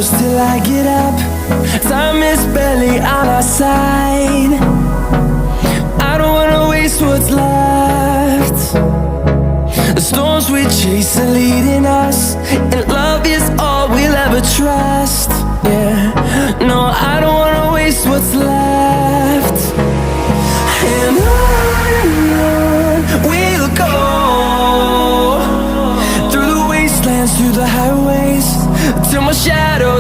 close till I get up. Time is barely on our side. I don't wanna waste what's left. The storms we chase are leading us, and love is all we'll ever trust. Yeah, no, I don't wanna waste what's left. And on we'll go, through the wastelands, through the highways, till my shadow